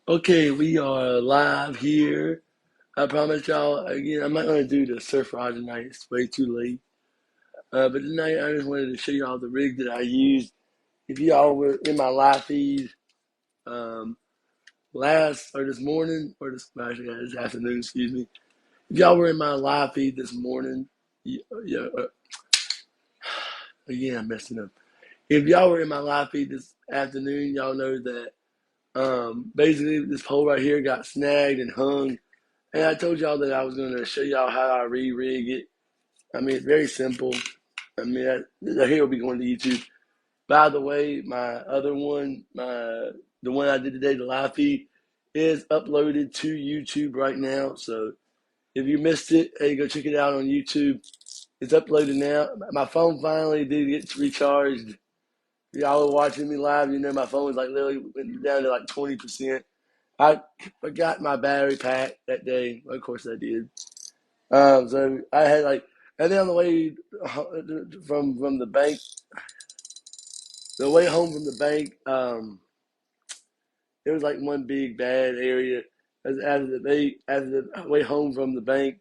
Okay, we are live here. I promise y'all, again, I'm not going to do the surf rod tonight. It's way too late. But tonight, I just wanted to show y'all the rig that I used. If y'all were in my live feed um, this morning, or actually, this afternoon, excuse me. If y'all were in my live feed this morning, yeah, again, I'm messing up. If y'all were in my live feed this afternoon, y'all know that basically this pole right here got snagged and hung. And I told y'all that I was going to show y'all how I re-rig it. I mean, it's very simple. I mean, here will be going to YouTube. By the way, my other one, the one I did today, the live feed, is uploaded to YouTube right now. So if you missed it, hey, go check it out on YouTube. It's uploaded now. My phone finally did get recharged. Y'all were watching me live. You know, my phone was like literally went down to like 20%. I forgot my battery pack that day. Of course I did. So I had like, and then on the way from the bank, the way home from the bank, it was like one big bad area. As after the way home from the bank,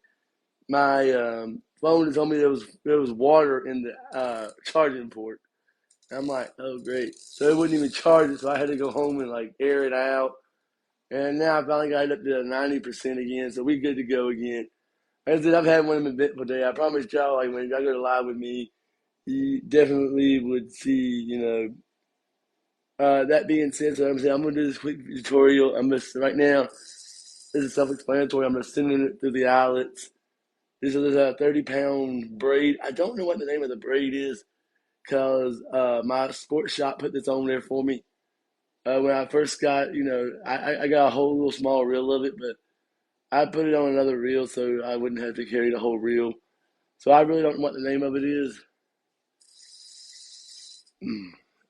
my phone told me there was water in the charging port. I'm like, oh great! So it wouldn't even charge it, so I had to go home and like air it out. And now I finally got it up to 90% again, so we good to go again. Like I said, I've had one of them eventful day. I promised y'all, like when y'all go to live with me, you definitely would see, that being said, so I'm saying I'm gonna do this quick tutorial. I'm just right now. This is self-explanatory. I'm just sending it through the eyelets. This is a 30-pound braid. I don't know what the name of the braid is because my sports shop put this on there for me. When I first got, I got a whole little small reel of it, but I put it on another reel so I wouldn't have to carry the whole reel. So I really don't know what the name of it is.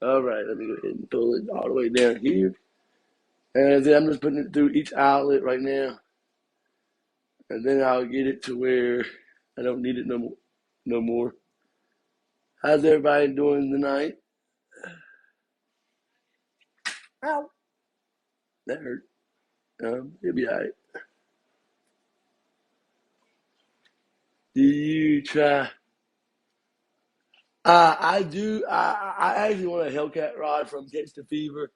All right, let me go ahead and pull it all the way down here. And then I'm just putting it through each outlet right now. And then I'll get it to where I don't need it no more. No more. How's everybody doing tonight? Ow, that hurt. It'll be all right. Do you try? I do. I actually want a Hellcat rod from Catch the Fever.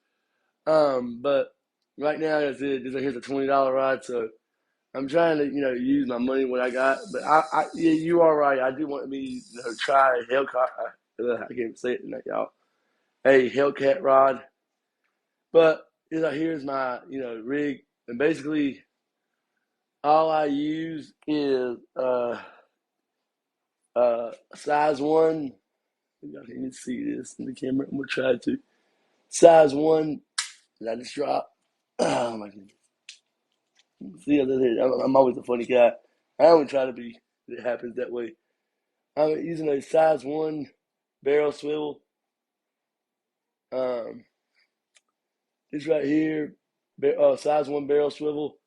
But right now, here's a $20 rod, so I'm trying to, use my money what I got. But yeah, you are right. I do want to be, try a Hellcat. I can't say it tonight, y'all. A Hellcat rod. But here's my, rig, and basically all I use is size one. Y'all can't even see this in the camera. I'm gonna try to size one. Did I just drop? Oh my goodness. See, I'm always a funny guy. I don't try to be. It happens that way. I'm using a size one barrel swivel. Um, this right here, size one barrel swivel.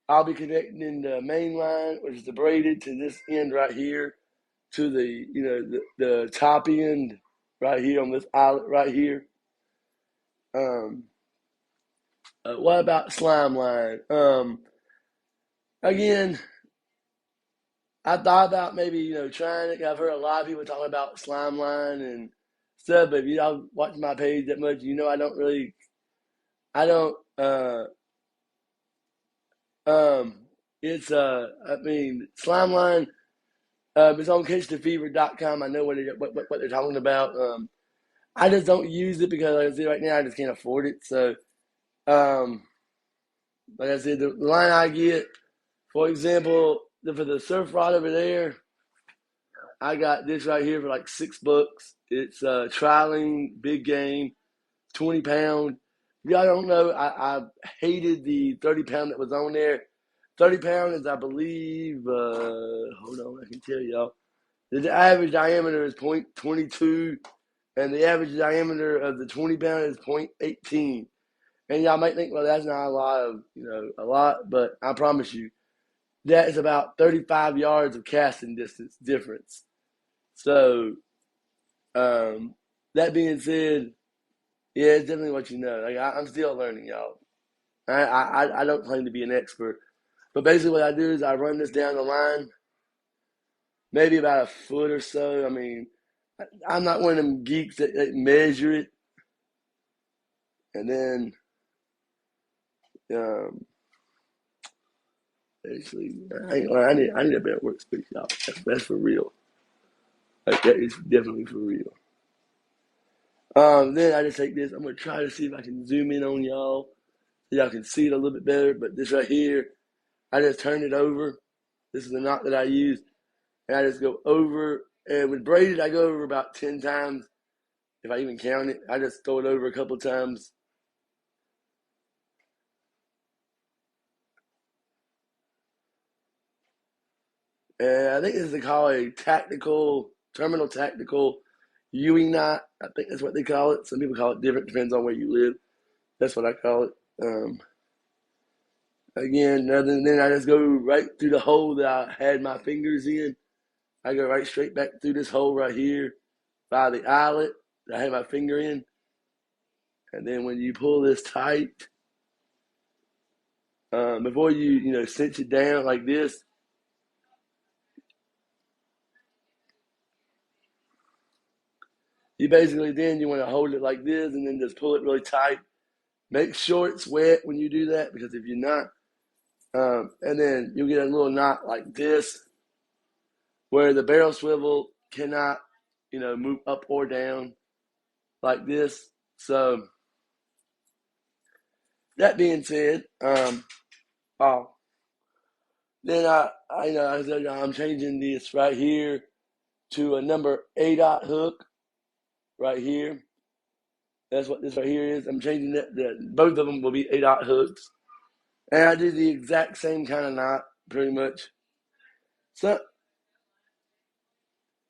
I'll be connecting the main line, which is the braided, to this end right here, to the top end right here on this eyelet right here. Um, what about slime line? Again, I thought about maybe trying it. I've heard a lot of people talking about slime line and stuff, but if y'all watch my page that much, I don't really, I don't. Um, it's I mean, slime line. It's on catchthefever.com. I know what they're talking about. I just don't use it because, like I said, right now I just can't afford it. So, um, like I said, the line I get, for example, for the surf rod over there, I got this right here for like $6. It's Trilene Big Game, 20 pound. If y'all don't know, I hated the 30 pound that was on there. 30 pound is, I believe, hold on, I can tell y'all. The average diameter is 0.22, and the average diameter of the 20 pound is 0.18. And y'all might think, well, that's not a lot of, a lot, but I promise you, that is about 35 yards of casting distance difference. So, um, that being said, yeah, it's definitely what you know. Like I'm still learning, y'all. I don't claim to be an expert, but basically what I do is I run this down the line, maybe about a foot or so. I mean, I'm not one of them geeks that measure it and then um, actually I need a better workspace, y'all. That's for real. Like that is definitely for real. Then I just take this. I'm gonna try to see if I can zoom in on y'all so y'all can see it a little bit better. But this right here, I just turn it over. This is the knot that I use, and I just go over. And with braided, I go over about 10 times if I even count it. I just throw it over a couple times. And I think this is called a terminal tactical Ewing knot. I think that's what they call it. Some people call it different, depends on where you live. That's what I call it. Again, other than then I just go right through the hole that I had my fingers in. I go right straight back through this hole right here by the eyelet that I had my finger in. And then when you pull this tight, before you cinch it down like this, you basically then you want to hold it like this and then just pull it really tight. Make sure it's wet when you do that because if you're not, and then you'll get a little knot like this where the barrel swivel cannot, move up or down like this. So that being said, oh, then I'm changing this right here to a number 8/0 hook right here. That's what this right here is. I'm changing that. Both of them will be 8/0 hooks, and I do the exact same kind of knot, pretty much. Some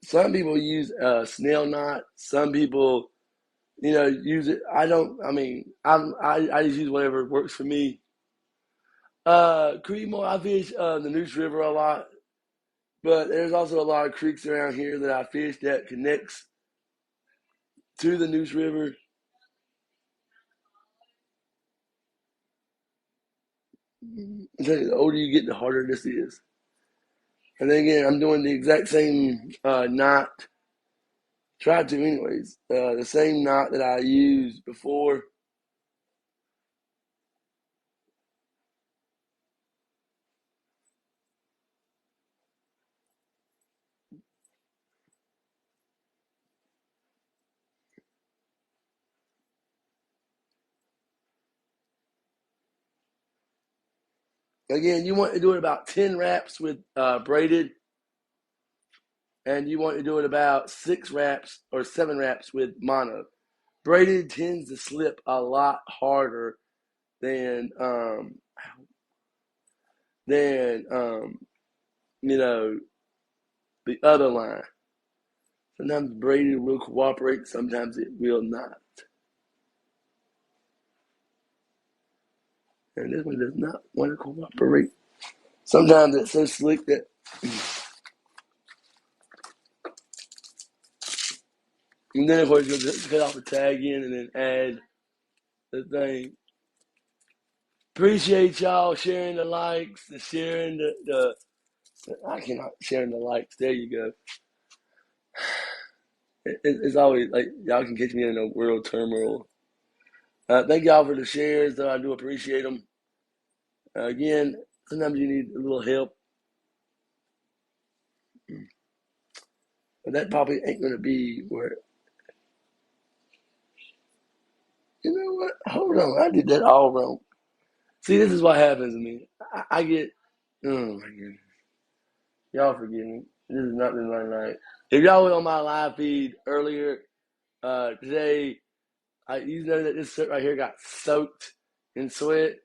some people use a snail knot. Some people, use it. I don't. I mean, I just use whatever works for me. Creedmoor, I fish the Neuse River a lot, but there's also a lot of creeks around here that I fish that connects to the Neuse River. I tell you, the older you get, the harder this is. And then again, I'm doing the exact same knot. Try to, anyways. The same knot that I used before. Again, you want to do it about 10 wraps with braided, and you want to do it about 6 wraps or 7 wraps with mono. Braided tends to slip a lot harder than than you know the other line. Sometimes braided will cooperate, sometimes it will not. And this one does not want to cooperate. Sometimes it's so slick that. And then, of course, you'll just cut off the tag in and then add the thing. Appreciate y'all sharing the likes, the sharing the I cannot sharing the likes. There you go. It's always like y'all can catch me in a world turmoil. Thank y'all for the shares, though. I do appreciate them. Again, sometimes you need a little help, but that probably ain't gonna be where. You know what? Hold on, I did that all wrong. See, this is what happens to me. I get. Oh my goodness. Y'all forgive me. This has not been my night. If y'all were on my live feed earlier today, you know that this shirt right here got soaked in sweat.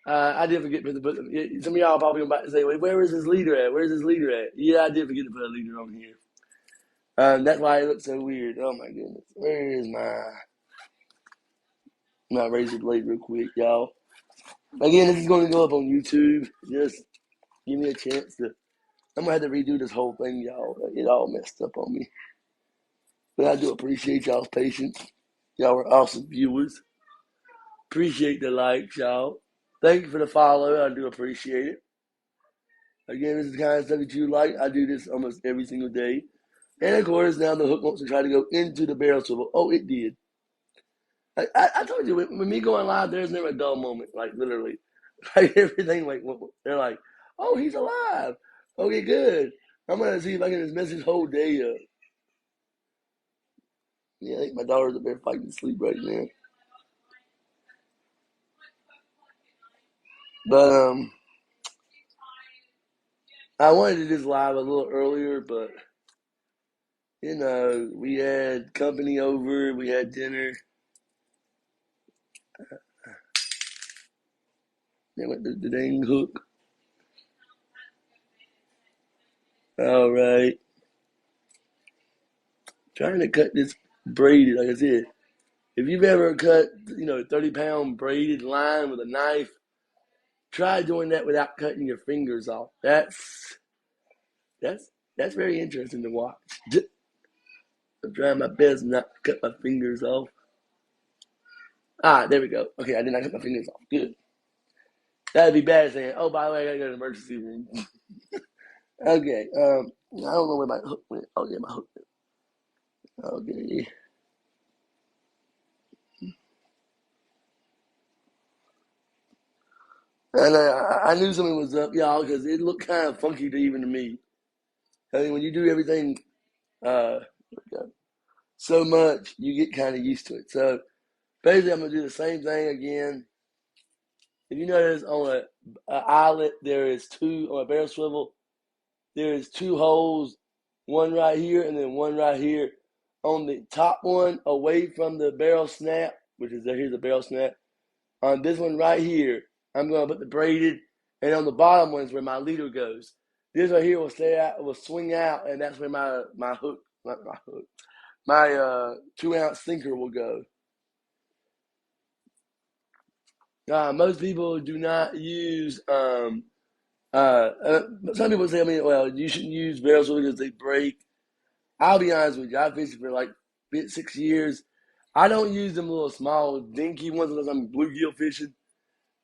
I did forget to put some of y'all probably about to say, "Wait, where is his leader at? Where's his leader at?" Yeah, I did forget to put a leader on here. That's why it looks so weird. Oh my goodness, where is my razor blade real quick, y'all? Again, this is going to go up on YouTube. Just give me a chance to. I'm gonna have to redo this whole thing, y'all. It all messed up on me. But I do appreciate y'all's patience. Y'all are awesome viewers. Appreciate the likes, y'all. Thank you for the follow. I do appreciate it. Again, this is the kind of stuff that you like. I do this almost every single day. And of course, now the hook wants to try to go into the barrel swivel. Oh, it did. I told you, with me going live, there's never a dull moment. Like, literally. Like, everything, like, they're like, oh, he's alive. Okay, good. I'm going to see if I can just mess his whole day up. Yeah, I think my daughter's up there fighting sleep right now. But, I wanted to do this live a little earlier, but, we had company over, we had dinner. They went to the dang hook. All right. Trying to cut this braided, like I said. If you've ever cut, 30-pound braided line with a knife, try doing that without cutting your fingers off. That's very interesting to watch. I'm trying my best not to cut my fingers off. There we go. Okay, I did not cut my fingers off. Good. That'd be bad saying, oh, by the way, I gotta go to the emergency room. Okay. I don't know where my hook went. Oh, yeah, my hook went. Okay. And I knew something was up, y'all, because it looked kind of funky to even to me. I mean, when you do everything uh, so much, you get kind of used to it. So basically, I'm gonna do the same thing again. If you notice on a eyelet, there is two on a barrel swivel. There is two holes, one right here and then one right here. On the top one, away from the barrel snap, which is here's the barrel snap. On this one right here, I'm gonna put the braided, and on the bottom one is where my leader goes. This right here will stay out, will swing out, and that's where my hook, not my hook, my 2-ounce sinker will go. Most people do not use. Some people say, well, you shouldn't use barrel swivel because they break. I'll be honest with you. I've fished for like 6 years. I don't use them little small dinky ones unless I'm bluegill fishing.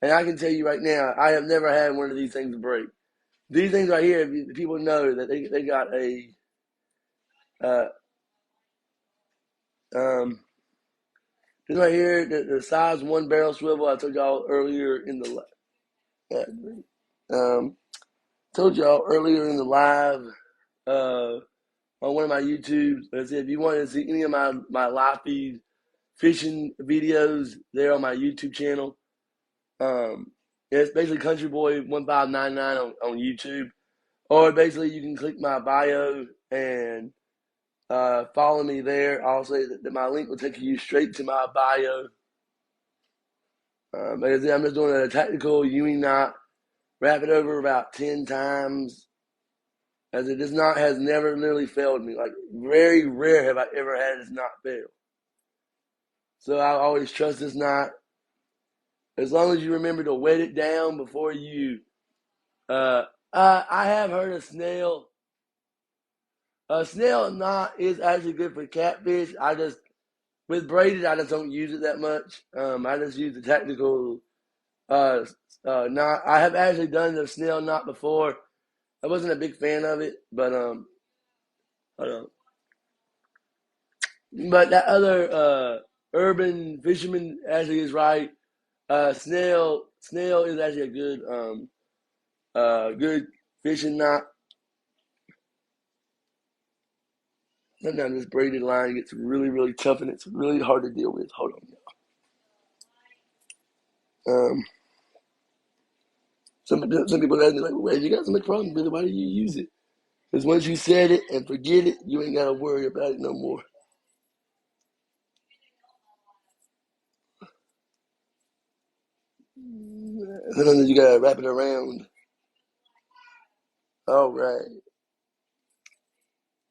And I can tell you right now, I have never had one of these things break. These things right here, people know that they got a uh, um, this right here, the size one barrel swivel. I told y'all earlier in the um, told y'all earlier in the live on one of my YouTubes. I said if you want to see any of my live feed fishing videos, they're on my YouTube channel. It's basically Country Boy 1599 on YouTube, or basically you can click my bio and follow me there. I'll say that my link will take you straight to my bio. Like I said, I'm just doing a tactical Ewing knot, wrap it over about 10 times, as it has never literally failed me. Like, very rare have I ever had this knot fail. So I always trust this knot. As long as you remember to wet it down before you. I have heard a snail. A snail knot is actually good for catfish. With braided, I just don't use it that much. I just use the technical knot. I have actually done the snail knot before. I wasn't a big fan of it, but that other urban fisherman actually is right. Snail is actually a good fishing knot. Sometimes this braided line gets really, really tough and it's really hard to deal with. Hold on. Some people ask me like, "Well, you got so much problem, Billy. Why do you use it?" Because once you said it and forget it, you ain't gotta worry about it no more. Sometimes you gotta wrap it around. All right,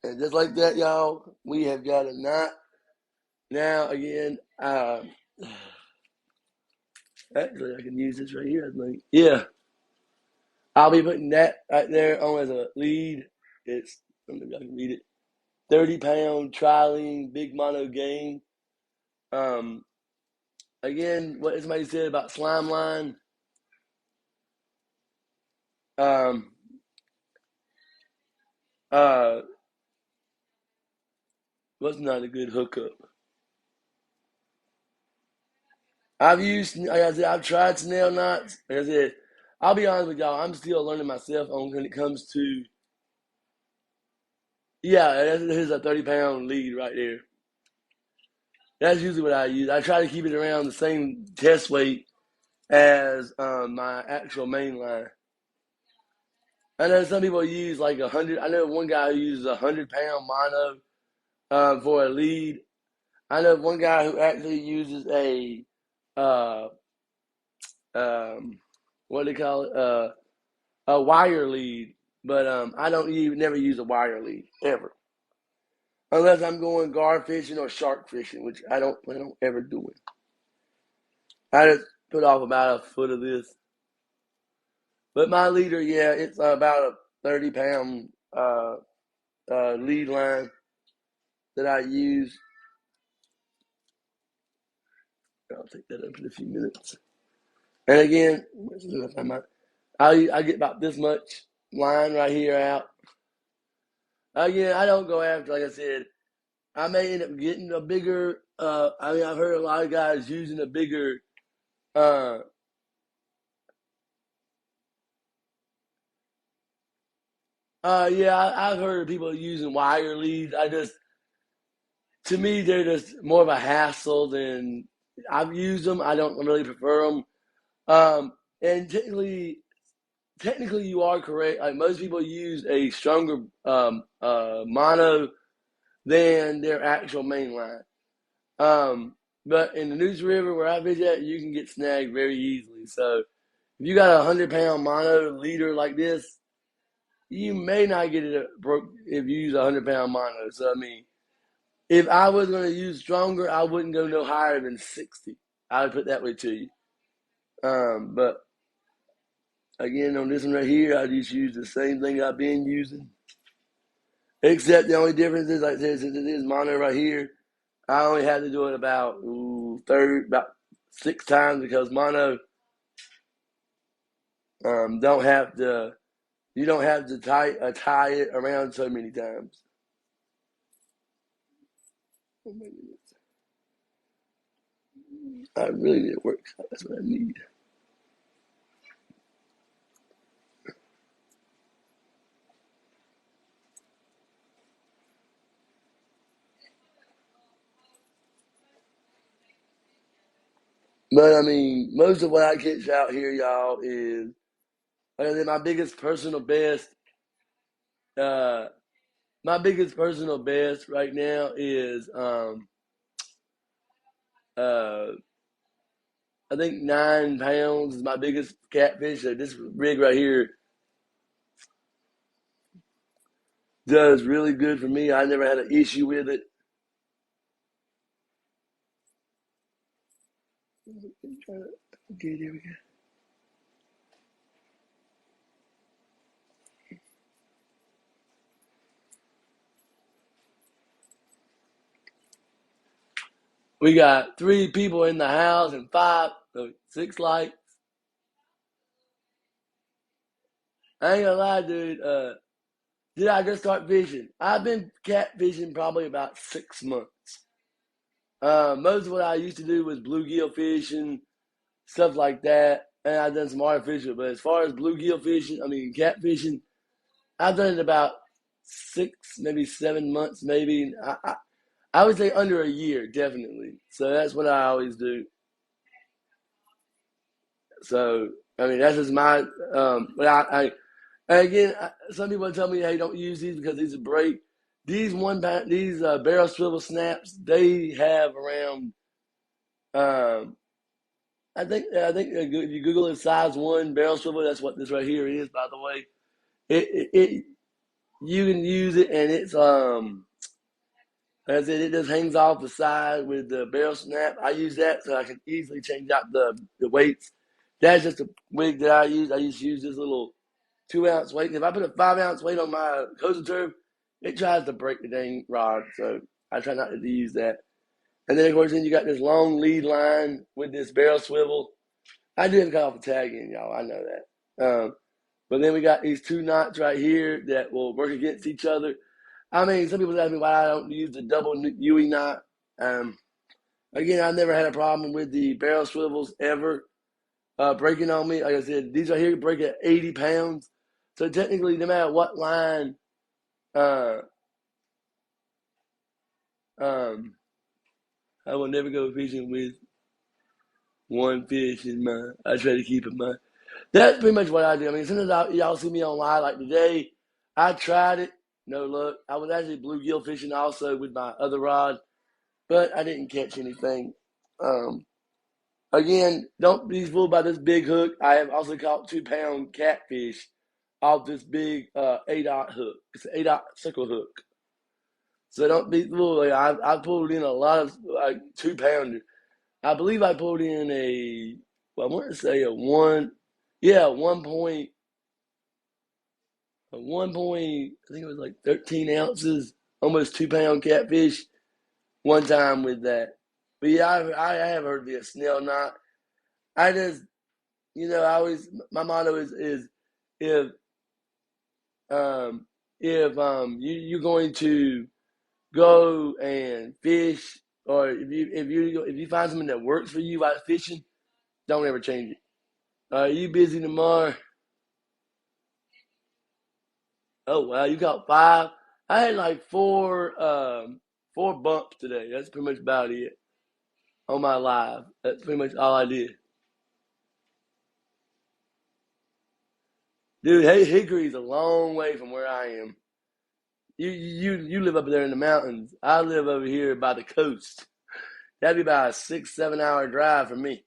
and just like that, y'all, we have got a knot. Now again, actually, I can use this right here. I think. Yeah, I'll be putting that right there on as a lead. I don't know if I can read it. 30-pound trilene big mono game. Um, Again, what somebody said about slime line. Um, uh, what's not a good hookup? Like I said, I've tried snail knots. Like I said, I'll be honest with y'all, I'm still learning myself on when it comes to, yeah, here's a 30-pound lead right there. That's usually what I use. I try to keep it around the same test weight as my actual main line. I know some people use like 100. I know one guy who uses 100-pound mono for a lead. I know one guy who actually uses uh, um, what do they call it? A wire lead. But I don't even never use a wire lead ever, unless I'm going gar fishing or shark fishing, which I don't plan on ever doing. I just put off about a foot of this. But my leader, yeah, it's about a 30-pound lead line that I use. I'll take that up in a few minutes. And again, I get about this much line right here out. Again, I don't go after, like I said, I may end up getting a bigger, I've heard a lot of guys using a bigger, uh, yeah, I've heard of people using wire leads. To me, they're just more of a hassle than I've used them. I don't really prefer them. And technically, you are correct. Like most people use a stronger mono than their actual main line. Um, but in the Neuse River where I fish at, you can get snagged very easily. So if you got a 100-pound mono leader like this, you may not get it broke if you use a 100-pound mono. So I mean, if I was going to use stronger, I wouldn't go no higher than 60. I would put that way to you. But again, on this one right here, I just use the same thing I've been using. Except the only difference is, like I said, since it is mono right here, I only had to do it about about 6 times because mono don't have to. You don't have to tie it around so many times. I really need it works. That's what I need. But I mean, most of what I catch out here, y'all, is like I said, Uh, my biggest personal best right now is uh, I think 9 pounds is my biggest catfish. So this rig right here does really good for me. I never had an issue with it. Okay, there we go. We got 3 people in the house and 6 lights. I ain't gonna lie, dude. Did I just start fishing? I've been catfishing probably about 6 months. Most of what I used to do was bluegill fishing, stuff like that, and I've done some artificial. But as far as bluegill fishing, I mean catfishing, I've done it about 6, maybe 7 months, maybe. I would say under a year, definitely. So that's what I always do. So I mean, that's just my. But again, some people tell me, "Hey, don't use these because these are break." These barrel swivel snaps, they have around. Um, I think if you Google it, size one barrel swivel. That's what this right here is, by the way. It you can use it, and it's as it just hangs off the side with the barrel snap. I use that so I can easily change out the weights. That's just a wig that I use. I used to use this little 2 ounce weight. If I put a 5 ounce weight on my coastal turf, it tries to break the dang rod. So I try not to use that. And then of course, then you got this long lead line with this barrel swivel. I didn't cut off a tag in, y'all. I know that. But then we got these two knots right here that will work against each other. I mean, some people ask me why I don't use the double Ewing knot. Um, Again, I've never had a problem with the barrel swivels ever breaking on me. Like I said, these right here break at 80 pounds. So technically, no matter what line, uh, um, I will never go fishing with one fish in mind. I try to keep in mind. That's pretty much what I do. I mean, sometimes y'all see me online, like today, I tried it, no luck. I was actually bluegill fishing also with my other rod, but I didn't catch anything. Um, Again, don't be fooled by this big hook. I have also caught 2 pound catfish off this big 8/0 hook. It's an 8/0 circle hook. So don't be fooled. Like, I pulled in a lot of like 2 pounder. I believe I pulled in well, I want to say a one, yeah, 1 point, a 1 point, I think it was like 13 ounces, almost 2 pound catfish one time with that. But yeah, I have heard the snail knot. I just, I always, my motto is if, um, you're going to go and fish, or if you find something that works for you while fishing, don't ever change it. You busy tomorrow? Oh wow, you got five. I had like four bumps today. That's pretty much about it on my live. That's pretty much all I did. Dude, hey, Hickory's a long way from where I am. You live up there in the mountains. I live over here by the coast. That'd be about a 6, 7 hour drive for me.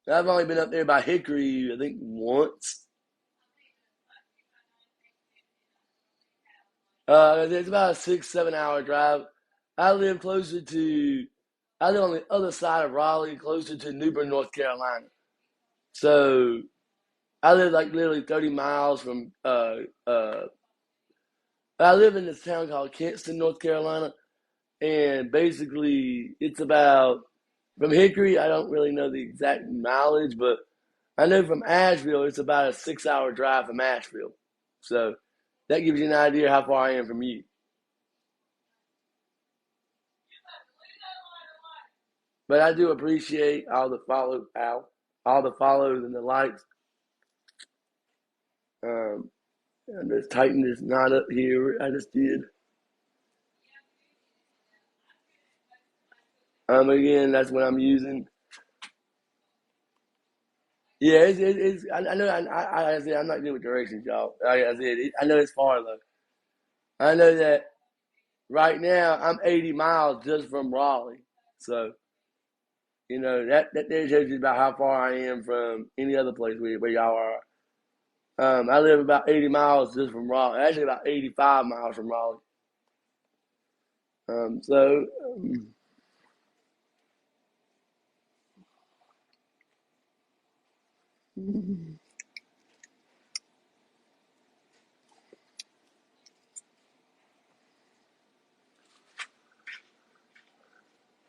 I've only been up there by Hickory, I think once. It's about a 6, 7 hour drive. I live closer to, I live on the other side of Raleigh, closer to New Bern, North Carolina. So I live like literally 30 miles from, I live in this town called Kinston, North Carolina. And basically, it's about, from Hickory, I don't really know the exact mileage, but I know from Asheville, it's about a 6 hour drive from Asheville. So that gives you an idea how far I am from you. But I do appreciate all the follows and the likes. Um, and this Titan is not up here. I just did. Again, that's what I'm using. Yeah, I know. I said I'm not good with directions, y'all. Like I said, I know it's far though. I know that right now I'm 80 miles just from Raleigh, so that there shows you about how far I am from any other place where y'all are. I live about 80 miles just from Raleigh. Actually, about 85 miles from Raleigh. So,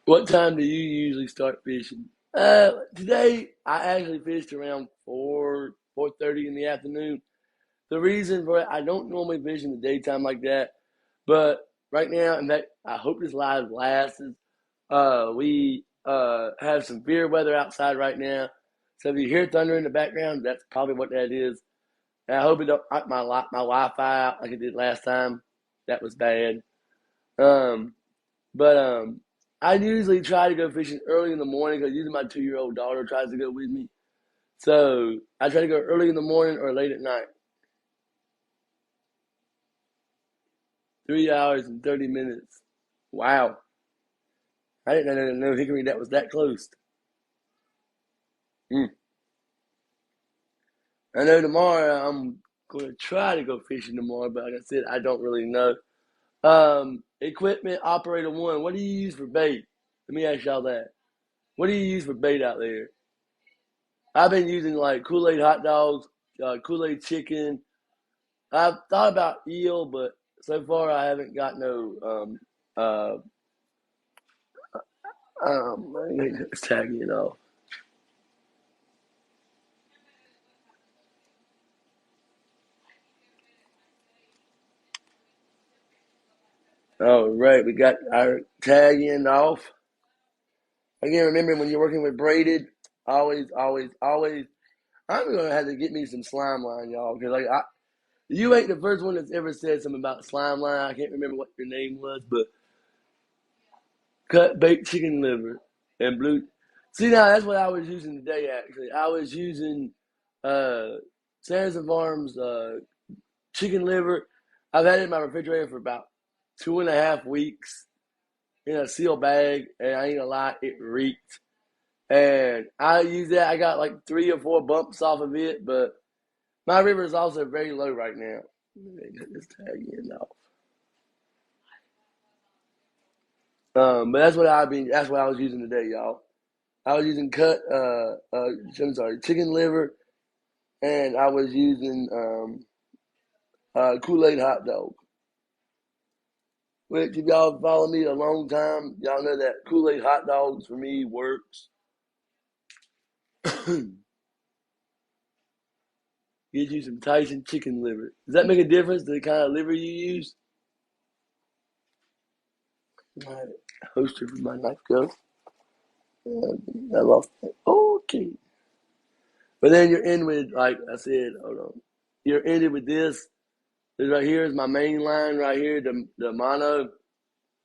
what time do you usually start fishing? Today I actually fished around 4:30 in the afternoon. The reason for it, I don't normally fish in the daytime like that, but right now, in fact, I hope this live lasts. We have some severe weather outside right now, so if you hear thunder in the background, that's probably what that is. And I hope it don't knock my Wi-Fi out like it did last time. That was bad. Um, but I usually try to go fishing early in the morning because usually my 2-year-old daughter tries to go with me. So I try to go early in the morning or late at night. 3 hours and 30 minutes. Wow. I didn't know Hickory that was that close. Mm. I know tomorrow I'm going to try to go fishing tomorrow, but like I said, I don't really know. Equipment operator one. What do you use for bait? Let me ask y'all that. What do you use for bait out there? I've been using like Kool-Aid hot dogs, Kool-Aid chicken. I've thought about eel, but so far I haven't got no uh tagging it off. All right, we got our tag end off. Again, remember when you're working with braided, always, always, always. I'm gonna have to get me some slime line, y'all, because you ain't the first one that's ever said something about slime line. I can't remember what your name was, but cut baked chicken liver and blue. See, now that's what I was using today. Actually, I was using uh, Sanderson Farms chicken liver. I've had it in my refrigerator for about 2.5 weeks in a sealed bag, and I ain't gonna lie, it reeked. And I use that. I got like 3 or 4 bumps off of it, but my river is also very low right now. Let me cut this tag in off. But that's what I've been. That's what I was using today, y'all. I was using I'm sorry, chicken liver, and I was using Kool-Aid hot dog. Which, if y'all follow me a long time, y'all know that Kool-Aid hot dogs for me works. Get you some Tyson chicken liver. Does that make a difference to the kind of liver you use? My holster for my knife go. I lost it. Okay. But then you're in with, like I said, hold on. You're ended with this. This right here is my main line right here, the mono.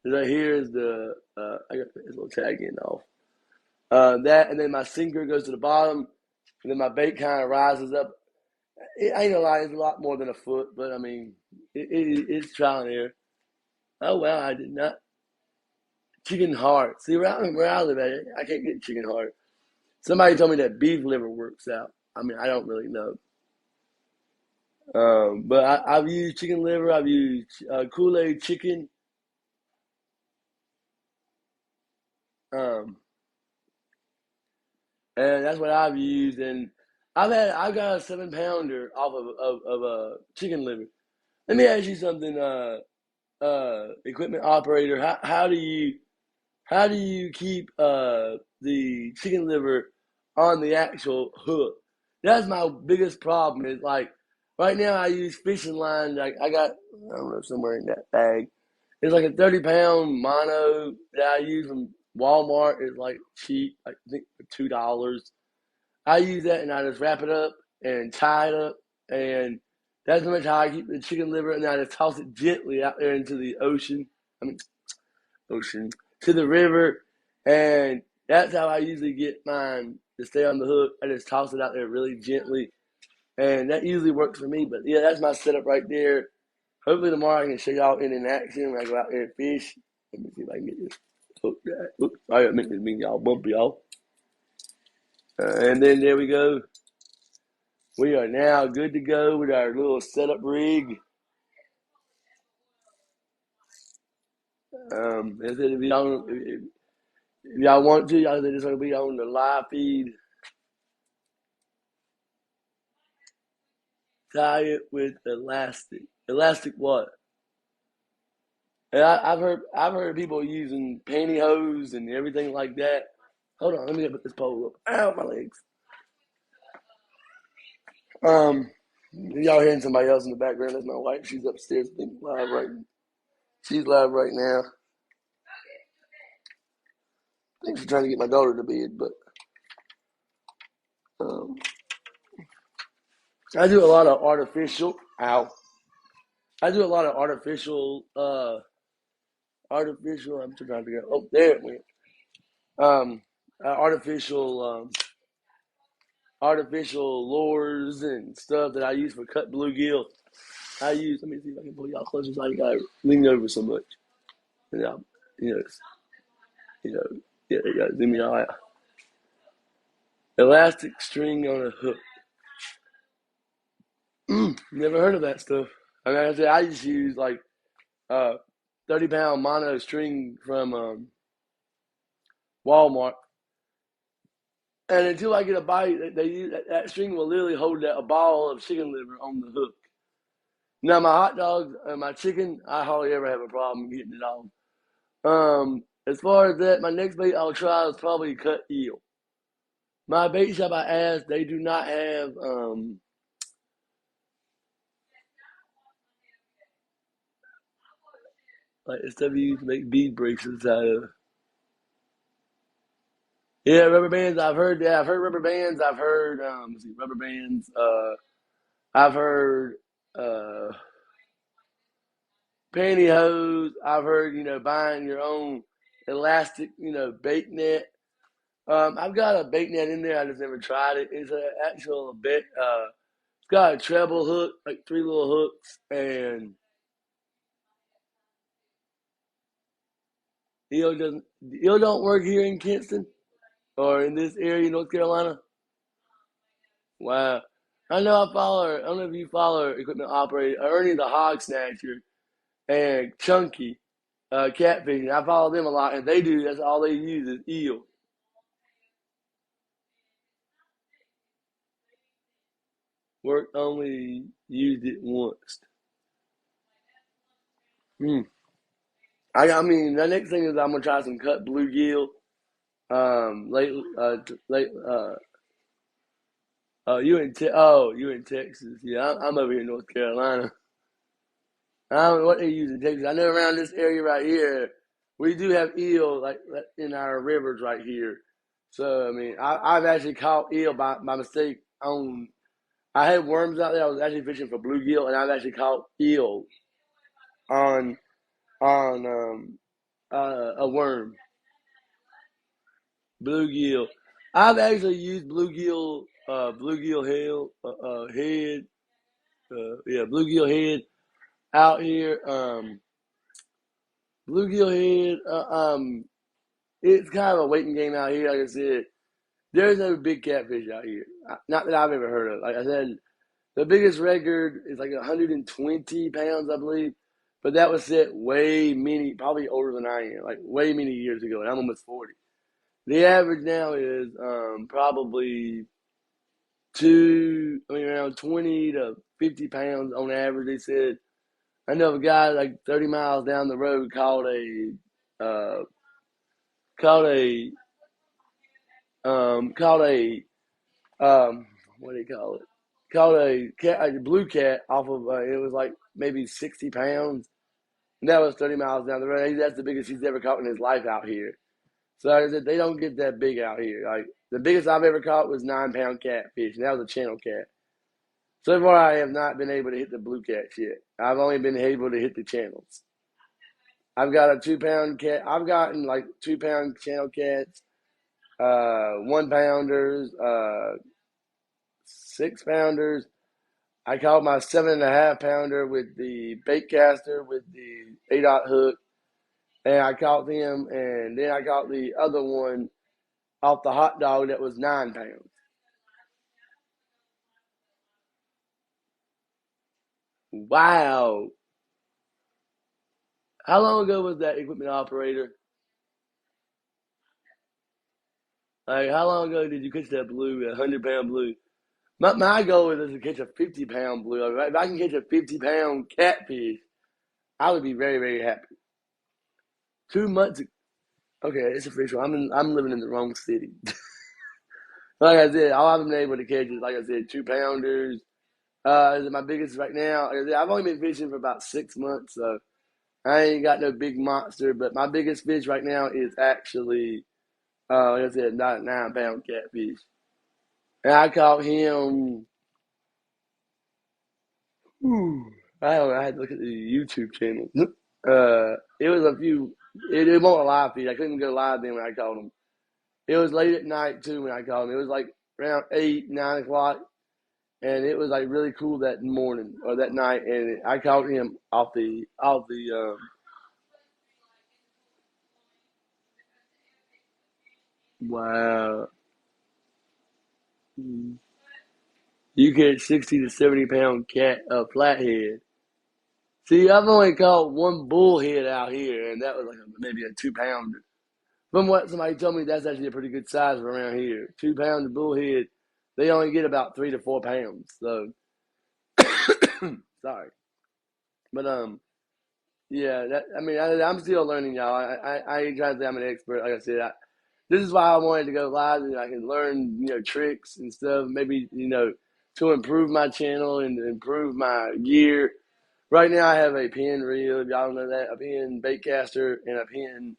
This right here is I got this little tag in off. That, and then my sinker goes to the bottom, and then my bait kind of rises up. I ain't gonna lie, it's a lot more than a foot, but I mean, it's trial and error. Oh wow, I did not. Chicken heart. See, where I live at, I can't get chicken heart. Somebody told me that beef liver works out. I mean, I don't really know. But I've used chicken liver. I've used Kool-Aid chicken. Um, and that's what I've used. And I've got a 7 pounder off of chicken liver. Let me ask you something, equipment operator. How do you keep the chicken liver on the actual hook? That's my biggest problem. Is like right now I use fishing line. Like I got, I don't know, somewhere in that bag. It's like a 30 pound mono that I use from Walmart. It's like cheap, I think for $2. I use that and I just wrap it up and tie it up, and that's pretty much how I keep the chicken liver. And I just toss it gently out there into the ocean. I mean, ocean to the river, and that's how I usually get mine to stay on the hook. I just toss it out there really gently, and that usually works for me. But yeah, that's my setup right there. Hopefully tomorrow I can show y'all in action when I go out there and fish. Let me see if I can get this hook right. Oops, I gotta make this mean y'all bump y'all. And then there we go. We are now good to go with our little setup rig. If y'all want to, y'all say this gonna be on the live feed. Tie it with elastic. Elastic what? And I've heard people using pantyhose and everything like that. Hold on, let me put this pole up. Ow, my legs. Um, y'all hearing somebody else in the background? That's my wife. She's upstairs, live right. She's live right now. I think she's trying to get my daughter to bed, but um, I do a lot of artificial. Ow. I do a lot of artificial. Artificial. I'm trying to figure out. Oh, there it went. Um, artificial lures and stuff that I use for cut bluegill. Let me see if I can pull y'all closer so I gotta lean over so much. And you know, you know, yeah, you gotta zoom me all out. Elastic string on a hook. Never heard of that stuff. I mean, like I said, I just use like uh 30 pound mono string from Walmart. And until I get a bite, they use that string will literally hold a ball of chicken liver on the hook. Now my hot dogs and my chicken, I hardly ever have a problem getting it on. As far as that, my next bait I'll try is probably cut eel. My bait shop I asked, they do not have like the stuff you use to make bead bracelets out of. Yeah, rubber bands. I've heard. Yeah, I've heard rubber bands. I've heard let's see, rubber bands. I've heard uh, pantyhose. I've heard buying your own elastic bait net. I've got a bait net in there. I just never tried it. It's an actual bait. It's got a treble hook, like three little hooks, and eel don't work here in Kinston or in this area, North Carolina. Wow. I don't know if you follow equipment operator Ernie the Hog Snatcher and Chunky catfishing. I follow them a lot, and that's all they use is eel. Work only used it once. Hmm. I mean, the next thing is I'm gonna try some cut bluegill. Late, late. You in Texas? Yeah, I'm over here in North Carolina. I don't know what they use in Texas. I know around this area right here, we do have eel like in our rivers right here. So I mean, I've actually caught eel by mistake on. I had worms out there. I was actually fishing for bluegill, and I've actually caught eel on on a worm, bluegill. I've actually used bluegill head, yeah, bluegill head out here. Bluegill head. It's kind of a waiting game out here. Like I said, there's no big catfish out here. Not that I've ever heard of. Like I said, the biggest record is like 120 pounds, I believe. But that was set probably older than I am, like way many years ago, and I'm almost 40. The average now is probably around 20 to 50 pounds on average. They said. I know a guy like 30 miles down the road uh, caught a caught a what do you call it? Caught a blue cat off of it was like maybe 60 pounds. And that was 30 miles down the road. That's the biggest he's ever caught in his life out here. So like I said, they don't get that big out here. Like the biggest I've ever caught was 9 pound catfish, and that was a channel cat. So far, I have not been able to hit the blue cats yet. I've only been able to hit the channels. I've got a 2 pound cat. I've gotten like 2 pound channel cats, 1 pounders, 6 pounders. I caught my 7.5 pounder with the bait caster with the 8 hook, and I caught them, and then I caught the other one off the hot dog that was 9 pounds. Wow! How long ago was that equipment operator? Like, how long ago did you catch that blue, a 100 pound blue? My goal is to catch a 50 pound blue. If I can catch a 50 pound catfish, I would be very, very happy. 2 months. Okay, it's official. I'm living in the wrong city. Like I said, all I've been able to catch is like I said, 2 pounders. My biggest right now. Like I said, I've only been fishing for about 6 months, so I ain't got no big monster. But my biggest fish right now is actually, like I said, not 9 pound catfish, and I caught him. Whew, I don't know. I had to look at the YouTube channel. It was a few. It wasn't a live feed. I couldn't go live then when I caught him. It was late at night too when I caught him. It was like around 8, 9 o'clock, and it was like really cool that morning or that night. And I caught him off the. Wow, you catch 60 to 70 pound cat flathead. See, I've only caught one bullhead out here, and that was like maybe a 2 pounder. From what somebody told me, that's actually a pretty good size for around here. 2 pound bullhead, they only get about 3 to 4 pounds. So sorry, but yeah. I'm still learning, y'all. I ain't trying to say I'm an expert. Like I said, this is why I wanted to go live, and I can learn tricks and stuff. Maybe to improve my channel and improve my gear. Right now, I have a pin reel. If y'all don't know that, a pin bait caster and a pin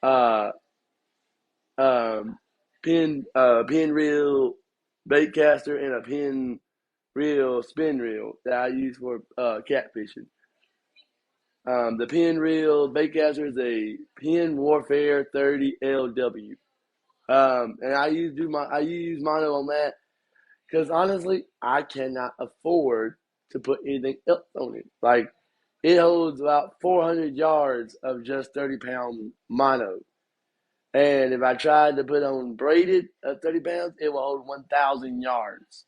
uh pin reel bait caster and a pin reel spin reel that I use for catfishing. The pin reel bait caster is a Pin Warfare 30 LW. And I use mono on that because honestly, I cannot afford to put anything else on it. Like it holds about 400 yards of just 30-pound mono. And if I tried to put on braided at 30 pounds, it will hold 1,000 yards.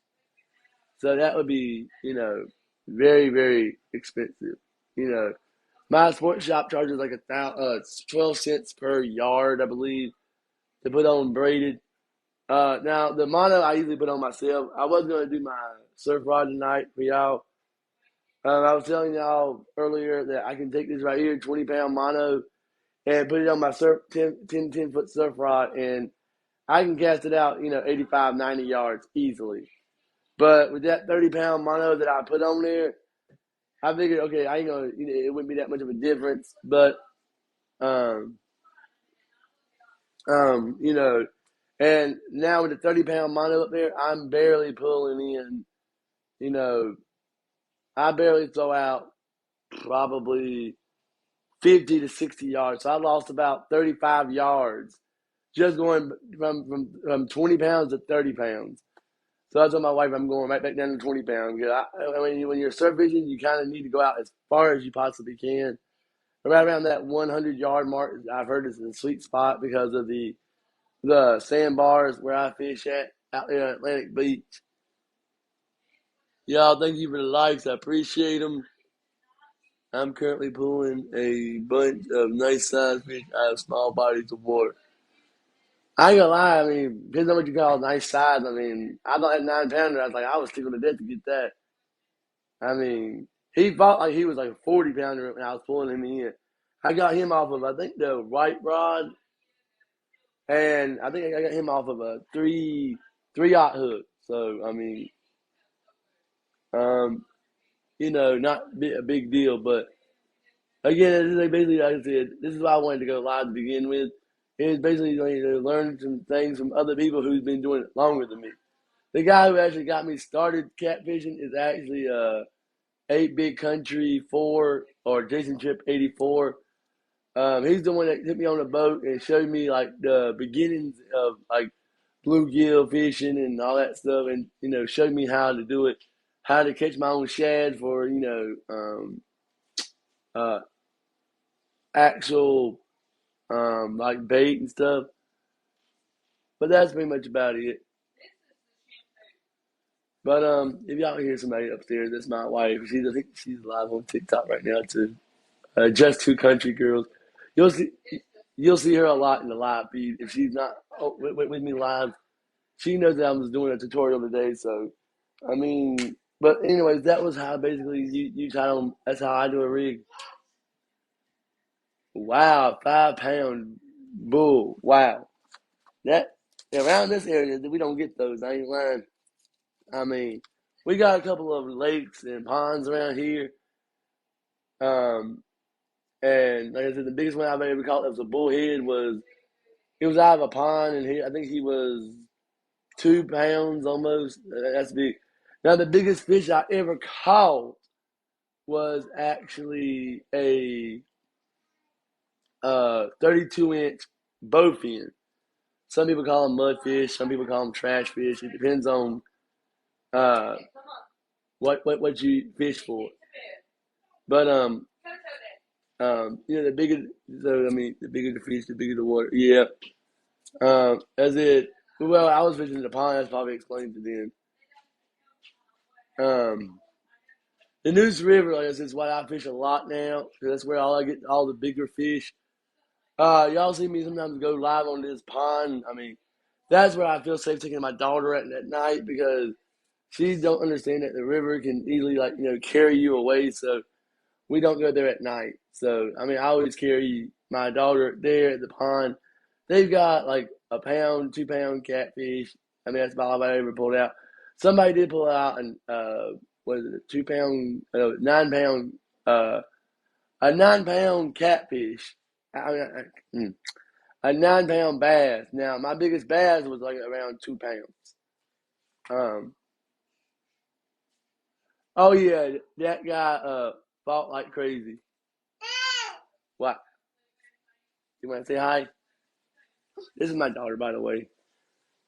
So that would be, very, very expensive. You know, my sports shop charges like 12 cents per yard, I believe, to put on braided. Now the mono I usually put on myself. I was gonna do my surf rod tonight for y'all. I was telling y'all earlier that I can take this right here, 20-pound mono, and put it on my 10 foot surf rod, and I can cast it out, 85, 90 yards easily. But with that 30-pound mono that I put on there, I figured, okay, I ain't gonna, it wouldn't be that much of a difference. But, um, um, you know, and now with the 30-pound mono up there, I'm barely pulling in, you know, I barely throw out probably 50 to 60 yards. So I lost about 35 yards just going from 20 pounds to 30 pounds. So I told my wife I'm going right back down to 20 pounds. I mean, when you're surf fishing, you kind of need to go out as far as you possibly can. Right around that 100-yard mark, I've heard is the sweet spot because of the sandbars where I fish at out there at Atlantic Beach. Y'all, thank you for the likes. I appreciate them. I'm currently pulling a bunch of nice sized fish out of small bodies of water. I ain't gonna lie, I mean, depends on what you call nice size. I mean, I thought that 9 pounder, I was like, I was sticking to death to get that. I mean, he fought like he was like a 40 pounder when I was pulling him in. I got him off of, I think, the right rod, and I think I got him off of a three-aught hook. So, I mean, um, not a big deal, but again, this is like basically, like I said, this is why I wanted to go live to begin with. It's basically like to learn some things from other people who's been doing it longer than me. The guy who actually got me started catfishing is actually 8BigCountry 4 or Jason Trip 84. He's the one that took me on a boat and showed me like the beginnings of like bluegill fishing and all that stuff, and showed me how to do it, how to catch my own shad for uh, actual like bait and stuff. But that's pretty much about it. But if y'all hear somebody upstairs, that's my wife. I think she's live on TikTok right now too. Just two country girls. You'll see you'll see her a lot in the live feed. If she's not with me live, she knows that I was doing a tutorial today. So I mean, but anyways, that was how basically you try on. That's how I do a rig. Wow, 5 pound bull. Wow, that around this area we don't get those. I ain't lying. I mean, we got a couple of lakes and ponds around here. Um, and like I said, the biggest one I've ever caught that was a bullhead was it was out of a pond, and I think he was 2 pounds almost. That's big. Now the biggest fish I ever caught was actually a 32-inch bowfin. Some people call them mudfish. Some people call them trash fish. It depends on uh, what you fish for. But the bigger, so I mean, the bigger the fish, the bigger the water. Yeah. As it, well, I was fishing the pond. That's probably explained to them. The Neuse River, like I said, is why I fish a lot now. 'Cause that's where I get all the bigger fish. Y'all see me sometimes go live on this pond. I mean, that's where I feel safe taking my daughter at night because she don't understand that the river can easily carry you away. So we don't go there at night. So I mean, I always carry my daughter there at the pond. They've got like a pound, 2 pound catfish. I mean, that's about all I ever pulled out. Somebody did pull out an what is it, 2 pound, 9 pound, uh, a 9 pound catfish. Mm, a 9 pound bass. Now my biggest bass was like around 2 pounds. Um, oh yeah, that guy fought like crazy. What? You want to say hi? This is my daughter, by the way.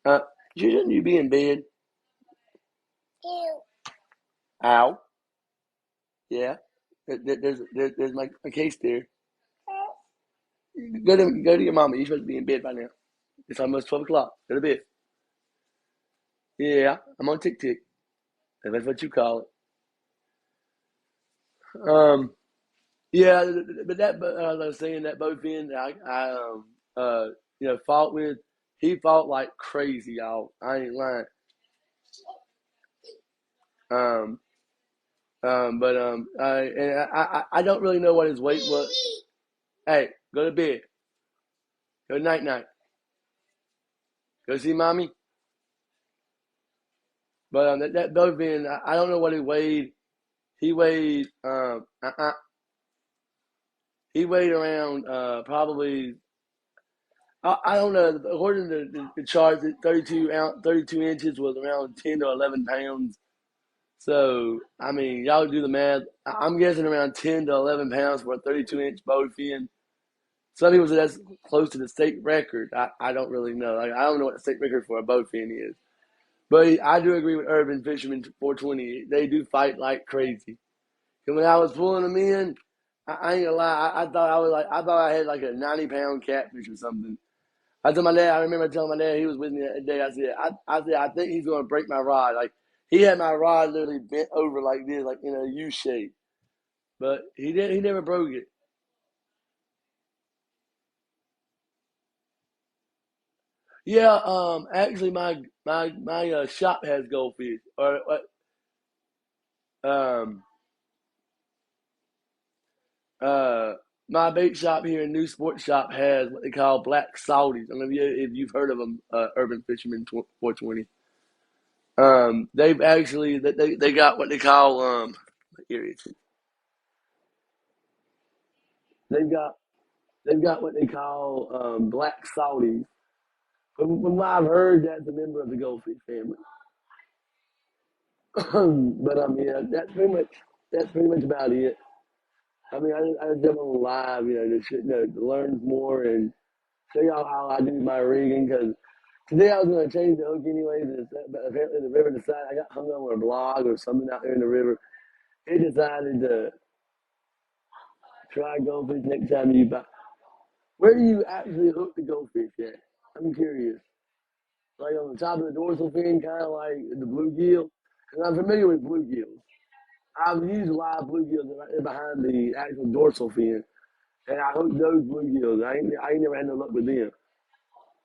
Uh, shouldn't you be in bed? Ow. Yeah. There's my case there. Go to your mama. You're supposed to be in bed by now. It's almost 12 o'clock. Go to bed. Yeah, I'm on tick tick. If that's what you call it. Yeah, but I was saying that bowfin uh fought with. He fought like crazy, y'all. I ain't lying. Um, I don't really know what his weight was. Hey, go to bed. Good night night. Go see mommy. But that bovine, I don't know what he weighed. He weighed he weighed around probably I don't know. According to the charts, 32 inches was around 10 to 11 pounds. So I mean, y'all do the math. I'm guessing around 10 to 11 pounds for a 32-inch bowfin. Some people say that's close to the state record. I don't really know. Like, I don't know what the state record for a bowfin is. But I do agree with Urban Fisherman 420. They do fight like crazy. And when I was pulling them in, I ain't gonna lie. I thought I had like a 90 pound catfish or something. I told my dad. I remember telling my dad he was with me that day. I said I think he's gonna break my rod. Like he had my rod literally bent over like this, like in a U shape. But he did. He never broke it. Yeah. Actually, my shop has goldfish. Or um. Uh, my bait shop here in New Sports Shop has what they call black salties. I don't know if you've heard of them, Urban Fisherman 420. They've actually they got what they call here it is. They've got they've got what they call black salties. From what I've heard, that's a member of the goldfish family. But yeah, that's pretty much about it. I mean, I just jump on live, to learn more and show y'all how I do my rigging because today I was going to change the hook anyways, but apparently the river decided I got hung on a blog or something out there in the river. It decided to try goldfish next time you buy. Where do you actually hook the goldfish at? I'm curious. Like on the top of the dorsal fin, kind of like the bluegill. Because I'm familiar with bluegills. I've used live bluegills right there behind the actual dorsal fin, and I hooked those bluegills. I ain't never had no luck with them.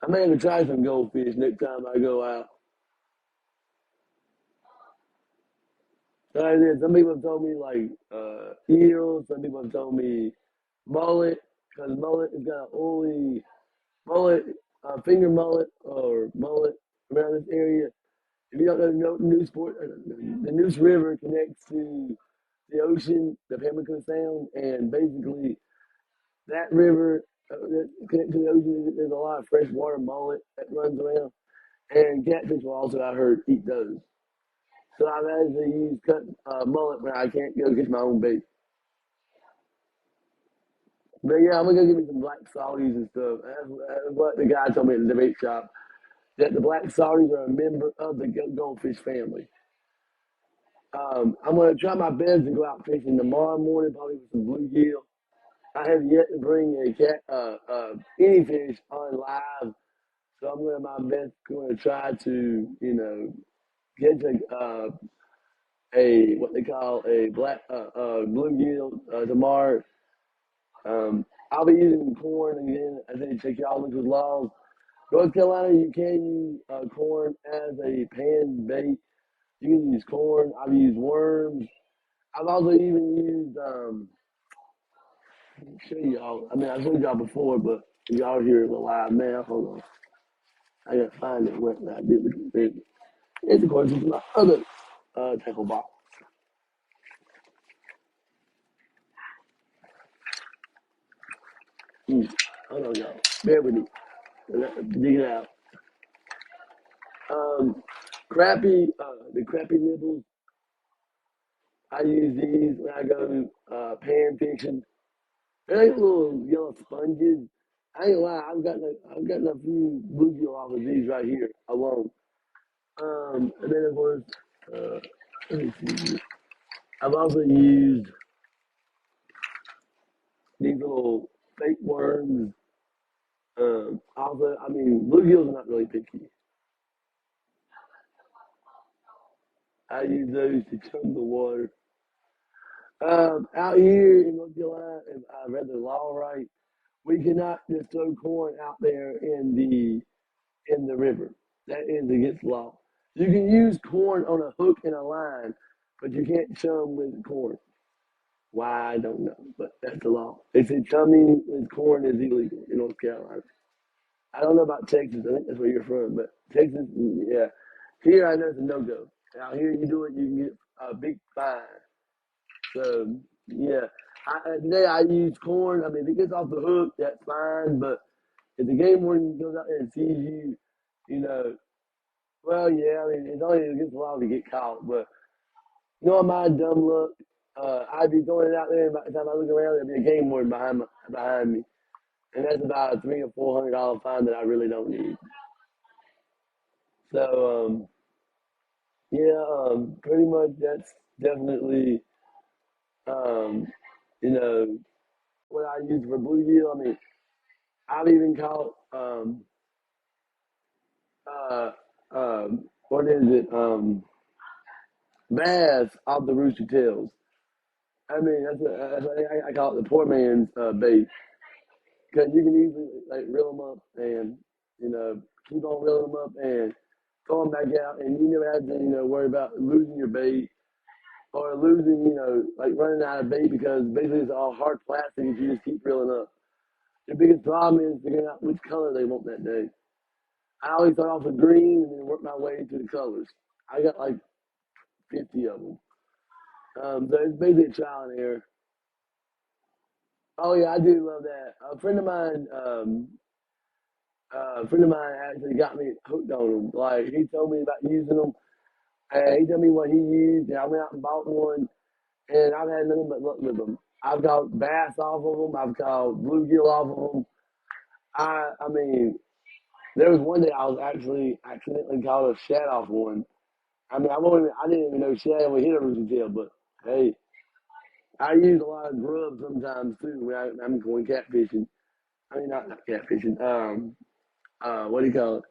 I may have to try some goldfish next time I go out. Some people have told me like eel. Some people have told me mullet because mullet is got an oily mullet, finger mullet or mullet around this area. If you don't know, the Neuse River connects to the ocean, the Pamlico Sound, and basically that river that connects to the ocean. There's a lot of freshwater mullet that runs around, and catfish will also, I heard, eat those. So I've actually used cut mullet when I can't go get my own bait. But yeah, I'm gonna go get me some black salties and stuff. That's what the guy told me at the bait shop. That the black salties are a member of the goldfish family. I'm gonna try my best to go out fishing tomorrow morning, probably with some bluegill. I have yet to bring any fish on live, so I'm gonna my best going to try to get a what they call a black bluegill tomorrow. I'll be using corn again. I think check y'all look with laws. North Carolina, you can use corn as a pan bait. You can use corn. I've used worms. I've also even used. Let me show y'all. I mean, I showed y'all before, but y'all hear it live now. Hold on. I gotta find it where I did it. It's according to my other tackle box. Hold on, y'all. Bear with me. Dig it out. Um, the crappy nibbles. I use these when I go pan fishing. They're like little yellow sponges. I ain't gonna lie, I've gotten a few bluegill off of these right here alone. And then of course, uh, let me see. I've also used these little fake worms. Also, I mean, bluegills are not really picky. I use those to chum the water. Out here in North Carolina, if I read the law right, we cannot just throw corn out there in the river. That is against the law. You can use corn on a hook and a line, but you can't chum with corn. Why I don't know, but that's the law. They say chumming with corn is illegal in North Carolina. I don't know about Texas. I think that's where you're from, but Texas, yeah. Here I know it's a no go. Out here, you do it, you can get a big fine. So yeah, today I use corn. I mean, if it gets off the hook, that's fine. But if the game warden goes out there and sees you, you know, well, yeah. I mean, it's only against the law to get caught. But you know, my dumb luck, I'd be throwing it out there, and by the time I look around, there'd be a game warden behind me, and that's about a $300 or $400 fine that I really don't need. So yeah, pretty much that's definitely um, you know what I use for bluegill. I mean, I've even caught uh, what is it? Bass off the rooster tails. I mean, I call it the poor man's bait because you can easily like reel them up and keep on reeling them up and throw them back out, and you never have to worry about losing your bait or losing like running out of bait because basically it's all hard plastic if you just keep reeling up. The biggest problem is figuring out which color they want that day. I always start off with green and then work my way to the colors. I got like 50 of them. So it's basically a trial and error. Oh yeah, I do love that. A friend of mine actually got me hooked on them. Like he told me about using them, and he told me what he used, and I went out and bought one, and I've had nothing but luck with them. I've got bass off of them. I've caught bluegill off of them. I mean, there was one day I was actually accidentally caught a shad off one. I mean, I didn't even know shad would hit a rooster tail, but hey, I use a lot of grub sometimes too when I'm going catfishing. I mean, not catfishing. What do you call it?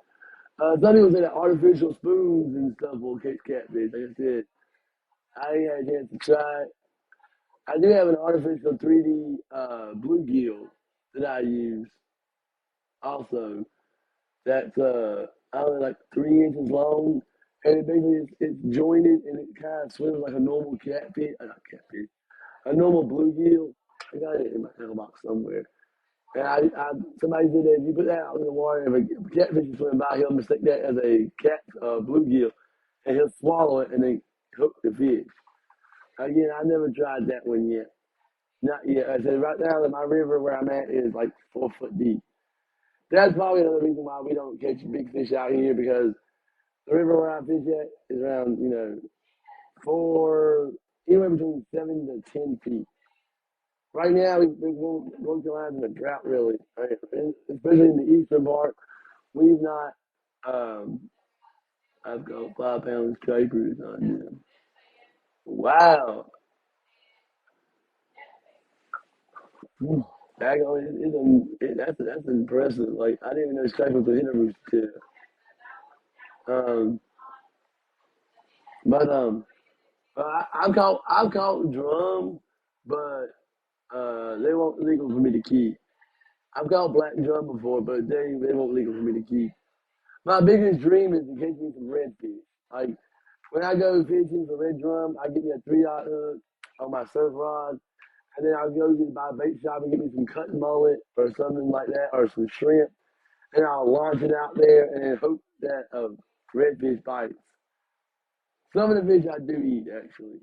Some people say that artificial spoons and stuff will catch catfish. Like I said, I ain't had a chance to try it. I do have an artificial 3D bluegill that I use also. That's only like 3 inches long, and it basically it's jointed and it kind of swims like a normal catfish, not catfish, a normal bluegill. I got it in my mailbox somewhere. And somebody said that if you put that out in the water, if a catfish is swimming by, he'll mistake that as a cat bluegill, and he'll swallow it and then hook the fish. Again, I never tried that one yet. Not yet. I said right now that my river where I'm at is like 4 foot deep. That's probably another reason why we don't catch big fish out here because the river where I fish at is around four, anywhere between 7 to 10 feet. Right now, North Carolina's in a drought, really, right? Especially in the eastern part. We've not. Um, I've got 5 pound scrapers on them. Wow, back on that's impressive. Like I didn't even know scrapers would hit a rooster tail. But I've caught drum, but they won't legal for me to keep. I've caught black drum before, but they won't legal for me to keep. My biggest dream is to catch me some redfish. Like when I go fishing for red drum, I get me a 3 dot hook on my surf rod, and then I'll go to buy a bait shop and get me some cutting mullet or something like that, or some shrimp, and I'll launch it out there and hope that redfish bites. Some of the fish I do eat actually.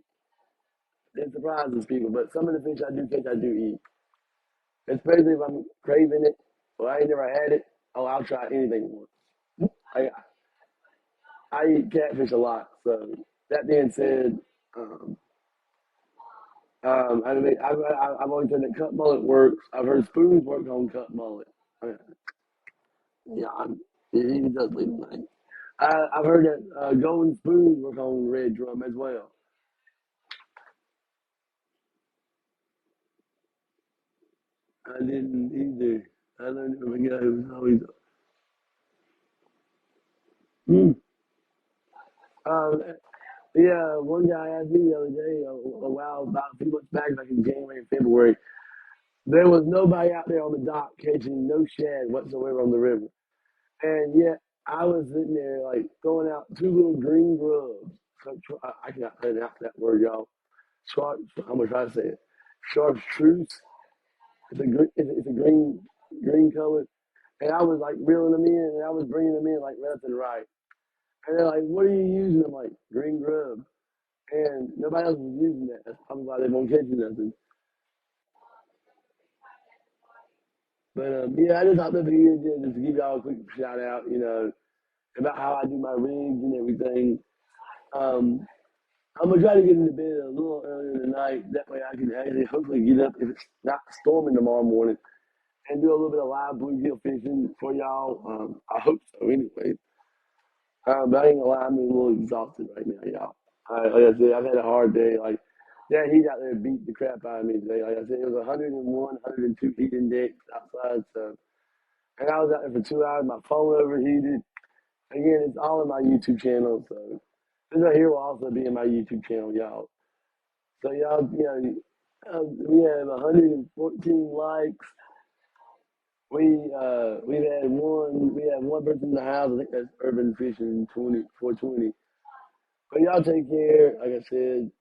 It surprises people, but some of the fish I do catch, I do eat. especially if I'm craving it or I ain't never had it. Oh, I'll try anything once. I eat catfish a lot. So that being said, um, I mean, I've always heard that cut mullet works. I've heard spoons work on cut mullet. Uh, yeah, he does leave a name. I've heard that golden spoons work on red drum as well. I didn't either. I learned it from a guy who was always. Mm. Um, yeah, one guy asked me the other day, a while about a few months back in January and February. There was nobody out there on the dock catching no shad whatsoever on the river. And yet I was sitting there like throwing out two little green grubs. I cannot pronounce that word, y'all. Sharp, I'm gonna try to say it. Chartreuse. It's a green color. And I was like reeling them in, and I was bringing them in like left and right. And they're like, "What are you using?" I'm like, "Green grub." And nobody else was using that. That's probably why they won't catch nothing. But yeah, I just thought that'd be good just to give y'all a quick shout out, about how I do my rigs and everything. Um, I'm gonna try to get into bed a little earlier tonight. That way I can actually hopefully get up if it's not storming tomorrow morning and do a little bit of live bluegill fishing for y'all. I hope so anyway. But I ain't gonna lie, I'm a little exhausted right now, y'all. Like I said, I've had a hard day. Like that heat out there beat the crap out of me today. Like I said, it was 101, 102 heat index outside. So, and I was out there for 2 hours. My phone overheated. Again, it's all in my YouTube channel. So this right here will also be in my YouTube channel, y'all. So y'all, we have 114 likes. We have one person in the house. I think that's Urban Fishing 420. But y'all take care. Like I said,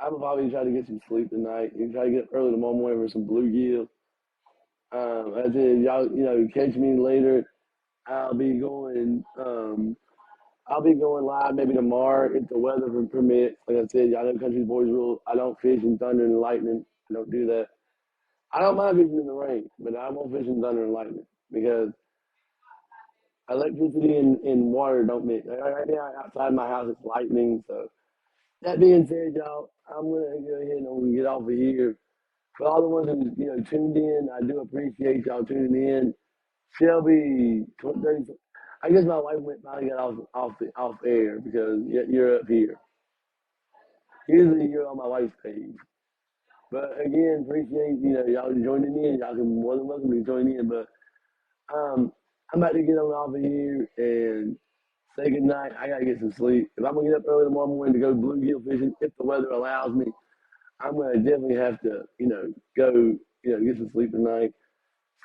I'm gonna probably try to get some sleep tonight and try to get up early tomorrow morning for some bluegill. I said, y'all, catch me later. I'll be going. I'll be going live maybe tomorrow if the weather permits. Like I said, y'all know Country Boys rule. I don't fish in thunder and lightning. I don't do that. I don't mind fishing in the rain, but I won't fish in thunder and lightning because electricity and water don't mix. Right now, outside my house, it's lightning. So that being said, y'all, I'm gonna go ahead and I'm gonna get off of here. For all the ones who tuned in, I do appreciate y'all tuning in. Shelby, 30, I guess my wife finally got off air because you're up here. Usually you're on my wife's page. But again, appreciate y'all joining in. Y'all can more than welcome to join in. But I'm about to get on off of here and say good night. I gotta get some sleep. If I'm gonna get up early tomorrow morning to go bluegill fishing, if the weather allows me, I'm gonna definitely have to, go, get some sleep tonight.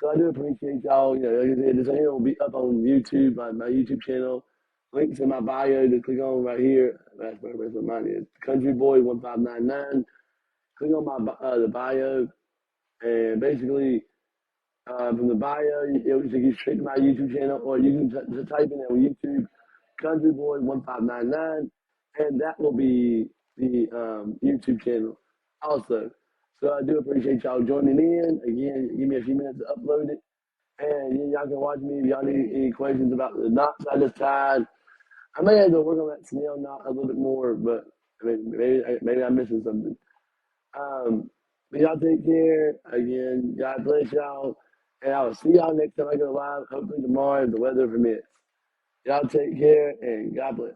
So I do appreciate y'all. Like I said, this here will be up on YouTube, my YouTube channel. Links in my bio to click on right here. That's what mine is. Country Boy 1599. Click on my the bio, and basically from the bio, it'll take you straight to my YouTube channel, or you can just type in on YouTube, Country Boy 1599, and that will be the YouTube channel also. So I do appreciate y'all joining in. Again, give me a few minutes to upload it. And y'all can watch me if y'all need any questions about the knots I just tied. I may have to work on that snail knot a little bit more, but maybe I'm missing something. Um, but y'all take care. Again, God bless y'all. And I will see y'all next time I go live, hopefully tomorrow if the weather permits. Y'all take care and God bless.